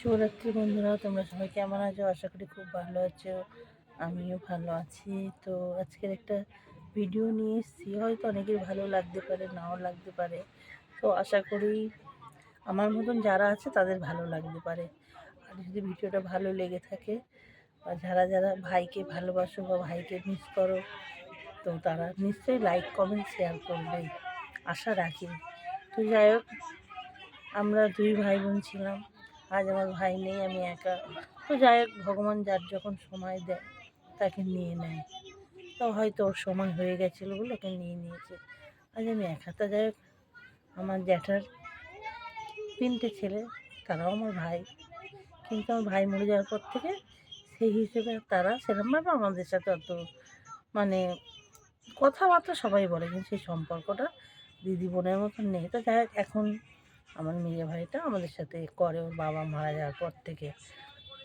শুভরাত্রি বন্ধুরা, তোমরা সবাই কেমন আছো? আশা করি খুব ভালো আছো। আমিও ভালো আছি। তো আজকের একটা ভিডিও নিয়ে এসেছি, হয়তো অনেকের ভালো লাগতে পারে, নাও লাগতে পারে। তো আশা করি আমার মতন যারা আছে তাদের ভালো লাগতে পারে। আর যদি ভিডিওটা ভালো লেগে থাকে বা যারা যারা ভাইকে ভালোবাসো বা ভাইকে মিস করো, তো তারা নিশ্চয়ই লাইক কমেন্ট শেয়ার করবেই, আশা রাখি। তো যাই হোক, আমরা দুই ভাই বোন ছিলাম। আজ আমার ভাই নেই, আমি একা। তো যাই হোক, ভগবান যার যখন সময় দেয় তাকে নিয়ে নেয়। তো হয়তো ওর সময় হয়ে গেছিলো বলে ওকে নিয়ে নিয়েছে। আজ আমি একা। তা যাই হোক, আমার জ্যাঠার 3টে ছেলে, তারাও আমার ভাই। কিন্তু আমার ভাই মরে যাওয়ার পর থেকে সেই হিসেবে তারা সেরকমভাবে আমাদের সাথে অত মানে কথাবার্তা সবাই বলে, কিন্তু সেই সম্পর্কটা দিদি বোনের মতন নেই। তো যাই হোক, এখন আমার মেয়ে ভাইটা আমাদের সাথে করে, ওর বাবা মারা যাওয়ার পর থেকে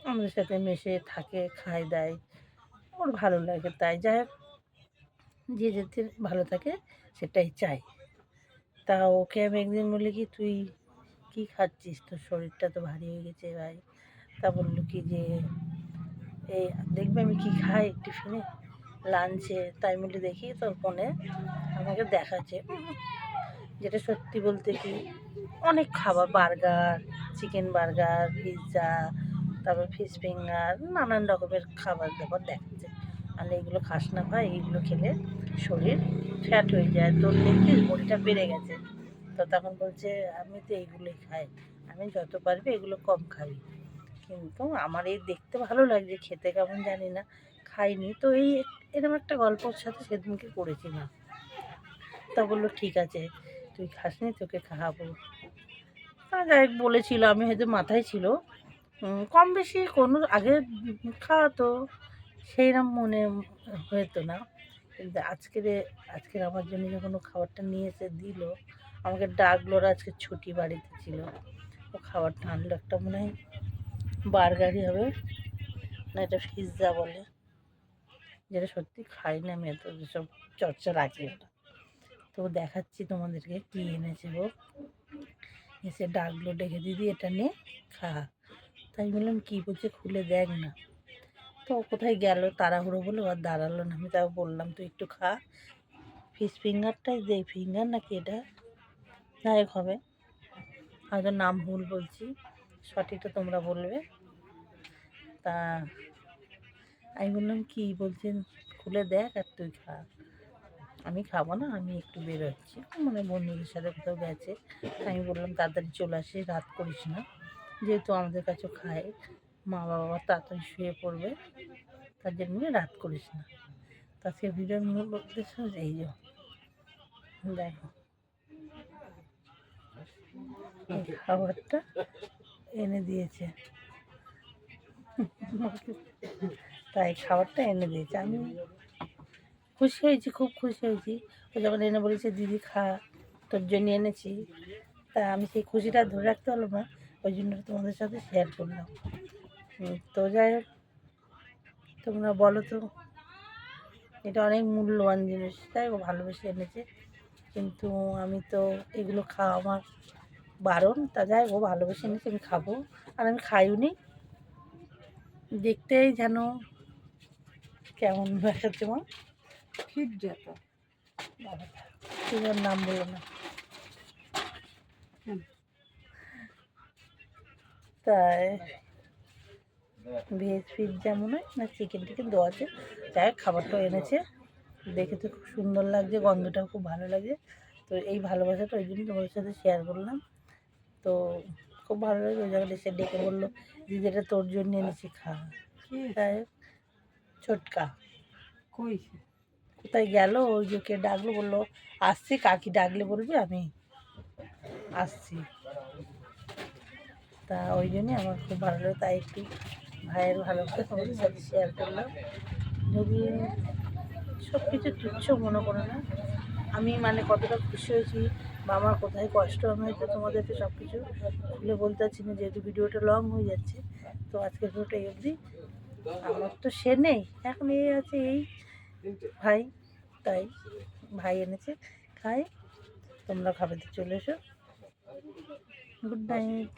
আমাদের সাথে মেশে থাকে, খায় দায়, ওর ভালো লাগে। তাই যাই হোক, যে যেতে ভালো থাকে সেটাই চাই। তা ওকে আমি একদিন বলি কি, তুই কি খাচ্ছিস, তোর শরীরটা তো ভারী হয়ে গেছে ভাই। তা বললো কি যে এই দেখবে আমি কি খাই টিফিনে, লাঞ্চে। তাই বলে দেখি তোর ফোনে আমাকে দেখাচ্ছে, যেটা সত্যি বলতে কি অনেক খাবার, বার্গার, চিকেন বার্গার, পিৎজা, তারপর ফিশ ফিঙ্গার, নানান রকমের খাবার দাবার দেখাচ্ছে। আর এগুলো খাস না ভাই, এগুলো খেলে শরীর ফ্যাট হয়ে যায়, তোর দেখছিস বডিটা বেড়ে গেছে। তো তখন বলছে আমি তো এইগুলোই খাই, আমি যত পারবি এগুলো কম খাবি। কিন্তু আমার এই দেখতে ভালো লাগছে, খেতে কেমন জানি না, খাইনি। তো এরকম একটা গল্পর সাথে সেদিনকে করেছিলাম। তা বললো ঠিক আছে, তুই খাসনি, তোকে খাওয়াবো। যাই হোক বলেছিল, আমি হয়তো মাথায় ছিল, কম বেশি কোনো আগে খাওয়াতো, সেইরকম মনে হতো না। কিন্তু আজকের আমার জন্য যখন ও খাবারটা নিয়ে এসে দিল, আমাকে ডাকলো, ওর আজকে ছুটি, বাড়িতে ছিল। ও খাবারটা আনলো, একটা মনে হয় বার্গারই হবে, না এটা পিৎজা বলে, যেটা সত্যি খাই না আমি, এত সব চর্চা রাখি ওটা। তো দেখাচ্ছি তোমাদেরকে কী এনেছে ও। এসে ডাকলো, ডেকে দিদি এটা নে খা। তাই বললাম কী বলছে, খুলে দেখ না। তো কোথায় গেল, তাড়াহুড়ো বলে আর দাঁড়ালো না। আমি তাও বললাম তুই একটু খা, ফিশ ফিঙ্গারটাই দে, ফিঙ্গার নাকি এটা, যাই হবে, হয়তো নাম ভুল বলছি, সঠিকটা তোমরা বলবে। তা আমি বললাম কী বলছেন, খুলে দেখ আর তুই খা। আমি খাবো না, আমি একটু বেরোচ্ছি, মানে বন্ধুদের সাথে কোথাও গেছে। আমি বললাম তাড়াতাড়ি চলে আসি, রাত করিস না, যেহেতু আমাদের কাছেও খায়, মা বাবা তাড়াতাড়ি শুয়ে পড়বে, তার জন্য রাত করিস না। তা সে ভিডিওর মূল উদ্দেশ্য এই যে দেখো, এই খাবারটা এনে দিয়েছে, তাই খাবারটা এনে দিয়েছে। আমি খুশি হয়েছি, খুব খুশি হয়েছি। ও যখন এনে বলেছে দিদি খা, তোর জন্য এনেছি, তা আমি সেই খুশিটা ধরে রাখতে পারলাম না, ওই জন্য তোমাদের সাথে শেয়ার করলাম। তো যাই হোক, তোমরা বলো তো, এটা অনেক মূল্যবান জিনিস, তাই ও ভালোবেসে এনেছে। কিন্তু আমি তো এগুলো খাওয়া আমার বারণ। তা যাই ও ভালোবেসে এনেছে, আমি খাবো, আর আমি খাইও নি। দেখতেই যেন কেমন দেখাচ্ছে মা, ঠিক যেত, তোমার নাম বলো না। তাই ভেজ পিৎজা মনে হয় না, চিকেন টিকেন দেওয়া আছে। যাই হোক, খাবারটাও এনেছে, দেখে তো খুব সুন্দর লাগছে, গন্ধটাও খুব ভালো লাগে। তো এই ভালোবাসাটা ওই জন্য তোমাদের সাথে শেয়ার করলাম। তো খুব ভালো লাগে। ওই জায়গাটা এসে ডেকে বললো দিদি এটা তোর জন্য এনেছি, খা। তাই ছোটকা কোথায় গেল, ওই যে কে ডাকলো, বললো আসছি, কাকি ডাকলে বলবি আমি আসছি। তা ওই জন্যই আমার খুব ভালো লাগে, তাই একটু ভাইয়ের ভালোবাসা তোমাদের সাথে শেয়ার করলাম। যদি সব কিছু তুচ্ছ মনে করো না, আমি মানে কতটা খুশি হয়েছি বা আমার কোথায় কষ্ট, আমি হয়তো তোমাদেরকে সব কিছু খুলে বলতে পারছি না, যেহেতু ভিডিওটা লং হয়ে যাচ্ছে। তো আজকের ভিডিওটা এই অবধি। আমার তো সে নেই এখন, এই আছে এই ভাই, তাই ভাই এনেছে, খাই। তোমরা খাবে তো চলে এসো। Good night.